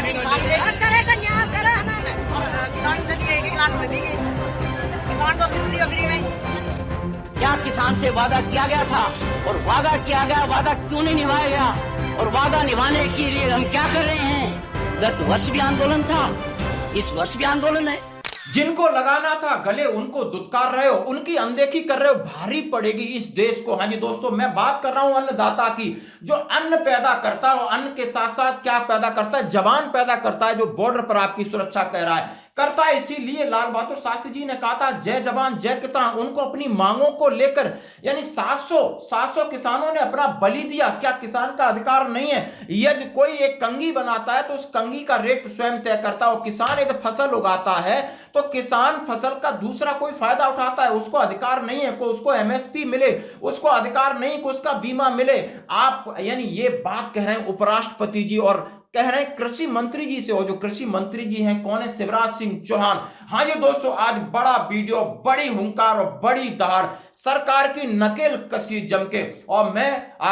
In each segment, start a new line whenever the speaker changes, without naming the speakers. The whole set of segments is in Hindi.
करेगा न्याय करे हमें और किसान के लिए 1 लाख में बिके किसान को फ्री फ्री में।
क्या किसान से वादा किया गया था और वादा किया गया वादा क्यों नहीं निभाया गया और वादा निभाने के लिए हम क्या कर रहे हैं? गत वर्ष भी आंदोलन था, इस वर्ष भी आंदोलन है।
जिनको लगाना था गले उनको दुत्कार रहे हो, उनकी अनदेखी कर रहे हो, भारी पड़ेगी इस देश को। हाँ जी दोस्तों, मैं बात कर रहा हूं अन्नदाता की, जो अन्न पैदा करता है और अन्न के साथ साथ क्या पैदा करता है? जवान पैदा करता है, जो बॉर्डर पर आपकी सुरक्षा कर रहा है, करता है। इसीलिए लाल बहादुर शास्त्री जी ने कहा था जय जवान जय किसान। उनको अपनी मांगों को लेकर यानी 700 किसानों ने अपना बलि दिया। क्या किसान का अधिकार नहीं है? यदि कोई एक कंघी बनाता है तो उस कंघी का रेट स्वयं तय करता है। किसान यदि फसल उगाता है तो किसान फसल का दूसरा कोई फायदा उठाता है, उसको अधिकार नहीं है को उसको एमएसपी मिले, उसको अधिकार नहीं को उसका बीमा मिले। आप यानी ये बात कह रहे हैं उपराष्ट्रपति जी और कह रहे हैं कृषि मंत्री जी से, और जो कृषि मंत्री जी हैं कौन है? शिवराज सिंह चौहान। हाँ ये दोस्तों, आज बड़ा वीडियो, बड़ी हुंकार और बड़ी दहाड़, सरकार की नकेल कसी जम के। और मैं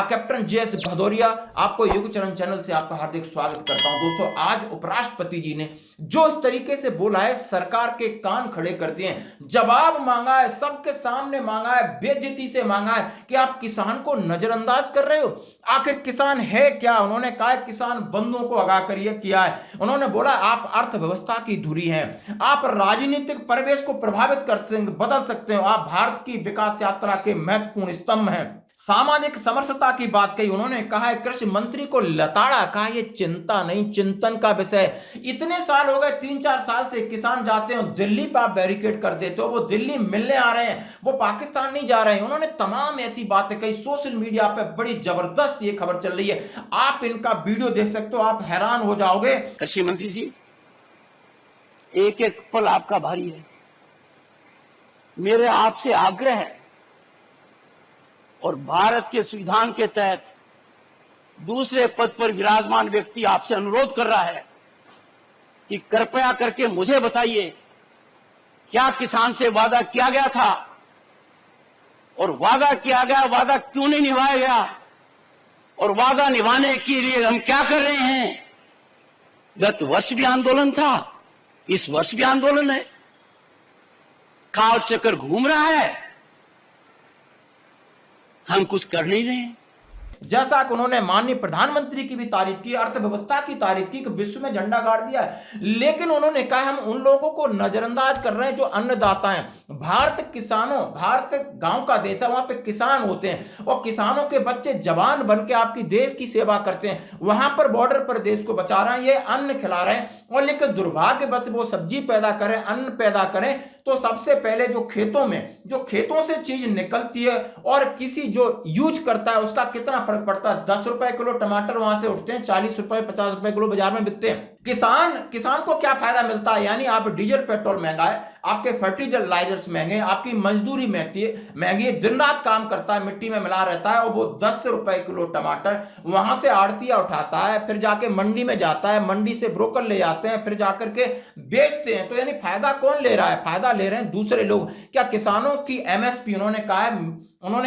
कैप्टन जेएस भदौरिया आपको युग चरण चैनल से आपका हार्दिक स्वागत करता हूं। दोस्तों, आज उपराष्ट्रपति जी ने जो इस तरीके से बोला है, सरकार के कान खड़े कर दिए हैं, जवाब मांगा है, सबके सामने मांगा है, बेइज्जती से मांगा है कि आप किसान को नजरअंदाज कर रहे हो। आखिर किसान है क्या? उन्होंने कहा किसान बंधुओं को आगाह करिए किया है। उन्होंने बोला आप अर्थव्यवस्था की धुरी हैं, आप राजनीतिक परिवेश को प्रभावित कर बदल सकते हो, आप भारत की विकास यात्रा के महत्वपूर्ण स्तंभ हैं। सामाजिक समरसता की बात कही। उन्होंने कहा है कृषि मंत्री को लताड़ा, कहा ये चिंता नहीं चिंतन का विषय। इतने साल हो गए, 3-4 साल से किसान जाते हो दिल्ली पर, आप बैरिकेड कर देते हो, वो दिल्ली मिलने आ रहे हैं, वो पाकिस्तान नहीं जा रहे हैं। उन्होंने तमाम ऐसी बातें कही। सोशल मीडिया पे बड़ी जबरदस्त ये खबर चल रही है, आप इनका वीडियो देख सकते हो, आप हैरान हो जाओगे।
कृषि मंत्री जी, एक एक पल आपका भारी है। मेरे आपसे आग्रह है और भारत के संविधान के तहत दूसरे पद पर विराजमान व्यक्ति आपसे अनुरोध कर रहा है कि कृपया करके मुझे बताइए क्या किसान से वादा किया गया था और वादा किया गया वादा क्यों नहीं निभाया गया और वादा निभाने के लिए हम क्या कर रहे हैं? गत वर्ष भी आंदोलन था, इस वर्ष भी आंदोलन है। काल चक्कर घूम रहा है, हम कुछ कर नहीं रहे हैं।
जैसा कि उन्होंने माननीय प्रधानमंत्री की भी तारीफ की, अर्थव्यवस्था की तारीफ की, विश्व में झंडा गाड़ दिया है, लेकिन उन्होंने कहा हम उन लोगों को नजरअंदाज कर रहे हैं जो अन्नदाता हैं। भारत किसानों, भारत गांव का देश है, वहां पे किसान होते हैं और किसानों के बच्चे जवान बन के आपकी देश की सेवा करते हैं, वहां पर बॉर्डर पर देश को बचा रहे हैं, ये अन्न खिला रहे हैं। और लेकिन दुर्भाग्य बस वो सब्जी पैदा करें, अन्न पैदा करें तो सबसे पहले जो खेतों से चीज निकलती है और किसी जो यूज करता है उसका कितना फर्क पड़ता है। 10 रुपए किलो टमाटर वहां से उठते हैं, 40 रुपए 50 रुपए किलो बाजार में बिकते हैं। किसान को क्या फायदा मिलता है? यानी आप डीजल पेट्रोल महंगा है, आपके फर्टिलाइजर्स महंगे, आपकी मजदूरी महंगी, दिन रात काम करता है, मिट्टी में मिला रहता है, और वो 10 रुपए किलो टमाटर वहां से आड़तिया उठाता है, फिर जाके मंडी में जाता है, मंडी से ब्रोकर ले जाते हैं, फिर जाकर के बेचते हैं। तो यानी फायदा कौन ले रहा है? फायदा ले रहे हैं दूसरे लोग। क्या किसानों की एमएसपी, उन्होंने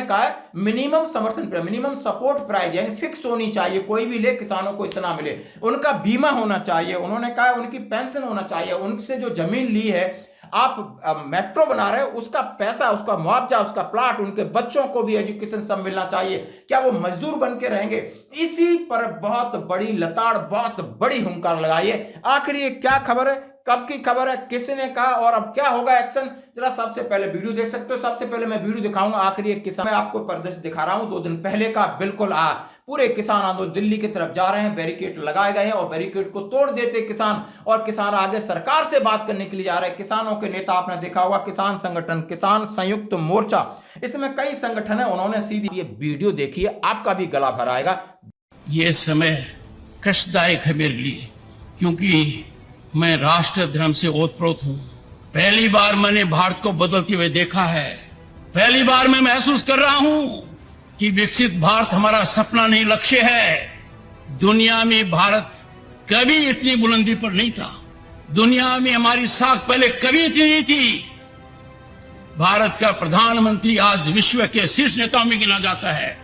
कहा है मिनिमम समर्थन प्राइस, मिनिमम सपोर्ट प्राइस यानी फिक्स होनी चाहिए, कोई भी ले किसानों को इतना मिले, उनका बीमा होना चाहिए। उन्होंने कहा उनकी पेंशन होना चाहिए, उनसे जो जमीन ली है आप मेट्रो बना रहे हो उसका पैसा, उसका मुआवजा, उसका प्लाट, उनके बच्चों को भी एजुकेशन सब मिलना चाहिए। क्या वो मजदूर बन के रहेंगे? इसी पर बहुत बड़ी लताड़, बहुत बड़ी हुंकार लगाइए। आखिर ये क्या खबर है, कब की खबर है, किसने कहा और अब क्या होगा एक्शन? जरा सबसे पहले वीडियो देख सकते हो। सबसे पहले मैं वीडियो दिखाऊंगा। आखिर ये किसान, मैं आपको परिदृश्य दिखा रहा हूं 2 दिन पहले का। बिल्कुल पूरे किसान आंदोलन दिल्ली की तरफ जा रहे हैं, बैरिकेड लगाए गए हैं और बैरिकेड को तोड़ देते किसान, और किसान आगे सरकार से बात करने के लिए जा रहे हैं। किसानों के नेता आपने देखा होगा, किसान संगठन किसान संयुक्त मोर्चा, इसमें कई संगठन है, उन्होंने सीधी ये वीडियो देखिए, आपका भी गला भराएगा।
ये समय कष्टदायक है मेरे लिए, क्योंकि मैं राष्ट्र धर्म से ओतप्रोत हूँ। पहली बार मैंने भारत को बदलते हुए देखा है। पहली बार मैं महसूस कर रहा हूँ कि विकसित भारत हमारा सपना नहीं, लक्ष्य है। दुनिया में भारत कभी इतनी बुलंदी पर नहीं था। दुनिया में हमारी साख पहले कभी इतनी नहीं थी। भारत का प्रधानमंत्री आज विश्व के शीर्ष नेताओं में गिना जाता है।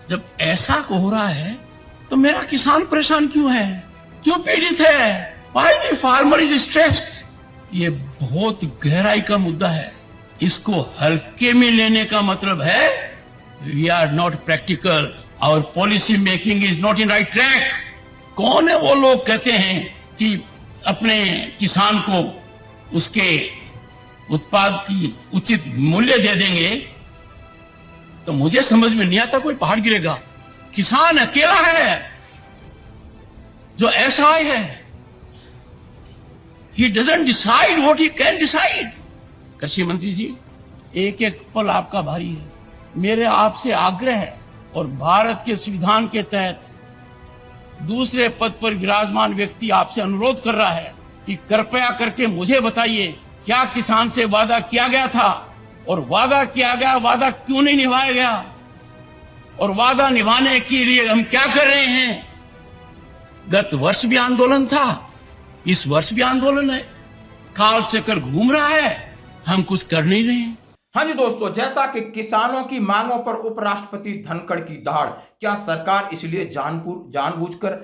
जब ऐसा हो रहा है तो मेरा किसान परेशान क्यों है? क्यों पीड़ित है? Why the farmer is stressed? ये बहुत गहराई का मुद्दा है। इसको हल्के में लेने का मतलब है we are not practical, our policy making is not in right track. कौन है वो लोग कहते हैं कि अपने किसान को उसके उत्पाद की उचित मूल्य दे देंगे? तो मुझे समझ में नहीं आता कोई पहाड़ गिरेगा। किसान अकेला है जो असहाय है। He doesn't decide what he can decide. कृषि मंत्री जी, एक एक पल आपका भारी है। मेरे आपसे आग्रह है और भारत के संविधान के तहत दूसरे पद पर विराजमान व्यक्ति आपसे अनुरोध कर रहा है कि कृपया करके मुझे बताइए, क्या किसान से वादा किया गया था और वादा किया गया वादा क्यों नहीं निभाया गया, और वादा निभाने के लिए हम क्या कर रहे हैं? गत वर्ष भी आंदोलन था, इस वर्ष भी आंदोलन है, काल चक्कर घूम रहा है, हम कुछ कर नहीं रहे हैं।
हाँ जी दोस्तों, जैसा कि किसानों की मांगों पर उपराष्ट्रपति धनखड़ की दहाड़, क्या सरकार इसलिए जानबूझकर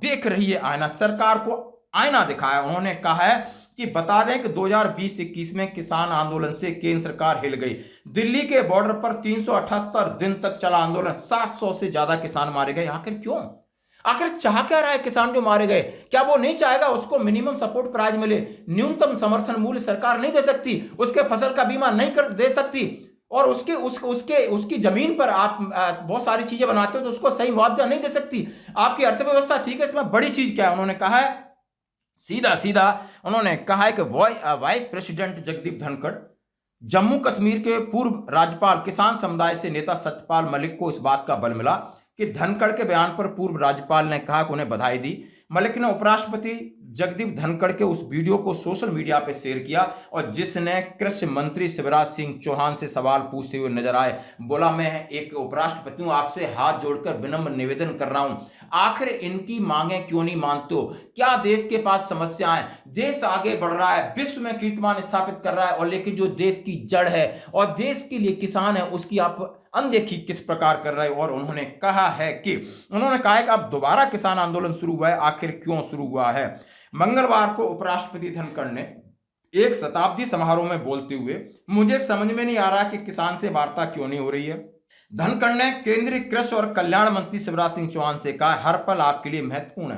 देख रही है आईना? सरकार को आईना दिखाया। उन्होंने कहा है कि बता दें कि 2020-21 में किसान आंदोलन से केंद्र सरकार हिल गई। दिल्ली के बॉर्डर पर 378 दिन तक चला आंदोलन, 700 से ज्यादा किसान मारे गए। आखिर क्यों? आखिर चाह क्या रहा है किसान जो मारे गए? क्या वो नहीं चाहेगा उसको मिनिमम सपोर्ट प्राइस मिले? न्यूनतम समर्थन मूल्य सरकार नहीं दे सकती, उसके फसल का बीमा नहीं कर दे सकती, और उसकी जमीन पर आप बहुत सारी चीजें बनाते हो तो उसको सही मुआवजा नहीं दे सकती। आपकी अर्थव्यवस्था ठीक है, इसमें बड़ी चीज क्या है? उन्होंने कहा है सीधा उन्होंने कहा है कि वाइस प्रेसिडेंट जगदीप धनखड़, जम्मू कश्मीर के पूर्व राज्यपाल, किसान समुदाय से नेता सत्यपाल मलिक को इस बात का बल मिला कि धनखड़ के बयान पर पूर्व राज्यपाल ने कहा कि उन्हें बधाई दी। मलिक ने उपराष्ट्रपति जगदीप धनखड़ के उस वीडियो को सोशल मीडिया पर शेयर किया और जिसने कृषि मंत्री शिवराज सिंह चौहान से सवाल पूछते हुए नजर आए। बोला, मैं एक उपराष्ट्रपति हूं, आपसे हाथ जोड़कर विनम्र निवेदन कर रहा हूं, आखिर इनकी मांगें क्यों नहीं मानते हो? क्या देश के पास समस्याएं? देश आगे बढ़ रहा है, विश्व में कीर्तिमान स्थापित कर रहा है, और लेकिन जो देश की जड़ है और देश के लिए किसान है उसकी आप अनदेखी किस प्रकार कर रहे हो? और उन्होंने कहा कि अब दोबारा किसान आंदोलन शुरू हुआ है, आखिर क्यों शुरू हुआ है? मंगलवार को उपराष्ट्रपति धनखड़ ने एक शताब्दी समारोह में बोलते हुए, मुझे समझ में नहीं आ रहा कि किसान से वार्ता क्यों नहीं हो रही है। धनखड़ ने केंद्रीय कृषि और कल्याण मंत्री शिवराज सिंह चौहान से कहा, हर पल आपके लिए महत्वपूर्ण है,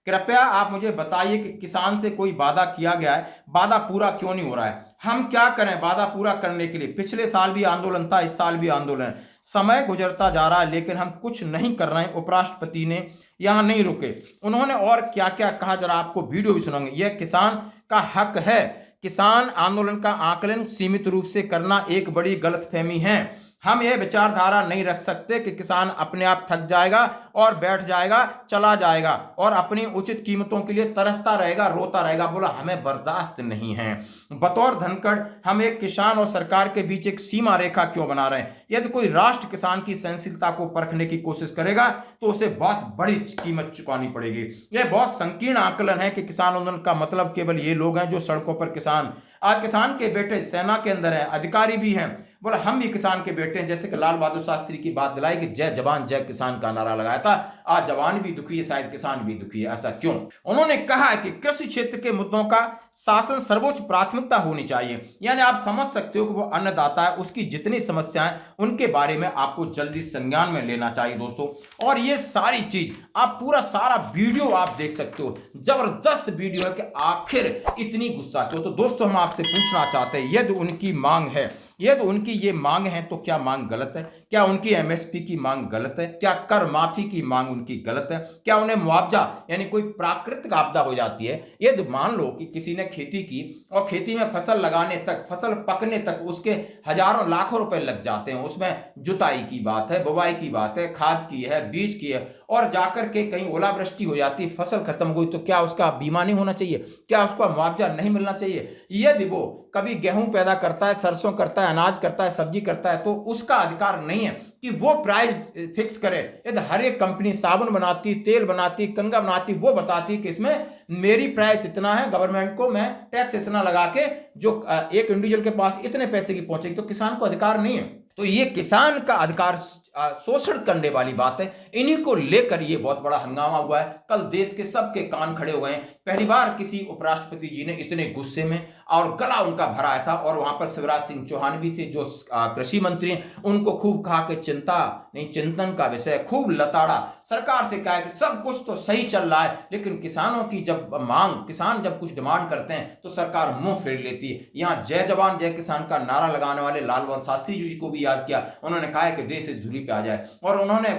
कृपया आप मुझे बताइए कि किसान से कोई वादा किया गया है, वादा पूरा क्यों नहीं हो रहा है? हम क्या करें वादा पूरा करने के लिए? पिछले साल भी आंदोलन था, इस साल भी आंदोलन है, समय गुजरता जा रहा है लेकिन हम कुछ नहीं कर रहे हैं। उपराष्ट्रपति ने यहां नहीं रुके, उन्होंने और क्या क्या कहा, जरा आपको वीडियो भी सुनाएंगे। यह किसान का हक है। किसान आंदोलन का आकलन सीमित रूप से करना एक बड़ी गलतफहमी है। हम यह विचारधारा नहीं रख सकते कि किसान अपने आप थक जाएगा और बैठ जाएगा, चला जाएगा और अपनी उचित कीमतों के लिए तरसता रहेगा, रोता रहेगा। बोला, हमें बर्दाश्त नहीं है। बतौर धनखड़ हम एक किसान और सरकार के बीच एक सीमा रेखा क्यों बना रहे हैं? यदि कोई राष्ट्र किसान की सहनशीलता को परखने की कोशिश करेगा तो उसे बहुत बड़ी कीमत चुकानी पड़ेगी। यह बहुत संकीर्ण आकलन है कि किसान आंदोलन का मतलब केवल ये लोग हैं जो सड़कों पर किसान, आज किसान के बेटे सेना के अंदर हैं, अधिकारी भी हैं। बोला, हम भी किसान के बेटे हैं। जैसे कि लाल बहादुर शास्त्री की बात दिलाई कि जय जवान जय किसान का नारा लगाया था, आज जवान भी दुखी है, शायद किसान भी दुखी है। ऐसा क्यों? उन्होंने कहा कि कृषि क्षेत्र के मुद्दों का शासन सर्वोच्च प्राथमिकता होनी चाहिए। यानी आप समझ सकते हो कि वो अन्नदाता है, उसकी जितनी समस्याएं उनके बारे में आपको जल्दी संज्ञान में लेना चाहिए दोस्तों। और ये सारी चीज आप पूरा सारा वीडियो आप देख सकते हो, जबरदस्त वीडियो है कि आखिर इतनी गुस्सा क्यों। तो दोस्तों हम आपसे पूछना चाहते हैं, यदि उनकी मांग है, यदि उनकी ये मांग है तो क्या मांग गलत है? क्या उनकी एमएसपी की मांग गलत है? क्या कर माफी की मांग उनकी गलत है? क्या उन्हें मुआवजा यानी कोई प्राकृतिक आपदा हो जाती है, यदि मान लो कि किसी ने खेती की और खेती में फसल लगाने तक, फसल पकने तक उसके हजारों लाखों रुपए लग जाते हैं, उसमें जुताई की बात है, बुवाई की बात है, खाद की है, बीज की है, और जाकर के कहीं ओलावृष्टि हो जाती, फसल खत्म हो गई, तो क्या उसका बीमा नहीं होना चाहिए? क्या उसका मुआवजा नहीं मिलना चाहिए? यदि वो कभी गेहूं पैदा करता है, सरसों करता है, अनाज करता है, सब्जी करता है, तो उसका अधिकार नहीं है कि वो प्राइस फिक्स करे। यदि हर एक कंपनी साबुन बनाती, तेल बनाती, कंघा बनाती, वो बताती कि इसमें मेरी प्राइस इतना है, गवर्नमेंट को मैं टैक्स इतना लगा के जो एक इंडिविजुअल के पास इतने पैसे की पहुंचेगी, तो किसान को अधिकार नहीं है। तो ये किसान का अधिकार शोषण करने वाली बात है। इन्हीं को लेकर ये बहुत बड़ा हंगामा हुआ है। कल देश के सबके कान खड़े हुए हैं। पहली बार किसी उपराष्ट्रपति जी ने इतने गुस्से में और गला उनका भरा था, और वहां पर शिवराज सिंह चौहान भी थे जो कृषि मंत्री हैं। उनको खूब कहा कि चिंता नहीं चिंतन का विषय, खूब लताड़ा, सरकार से कहा कि सब कुछ तो सही चल रहा है, लेकिन किसानों की जब मांग, किसान जब कुछ डिमांड करते हैं तो सरकार मुंह फेर लेती है। यहां जय जवान जय किसान का नारा लगाने वाले लाल बहादुर शास्त्री जी को भी याद किया। उन्होंने कहा कि देश इस धुरी पे आ जाए, और उन्होंने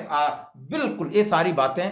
बिल्कुल ये सारी बातें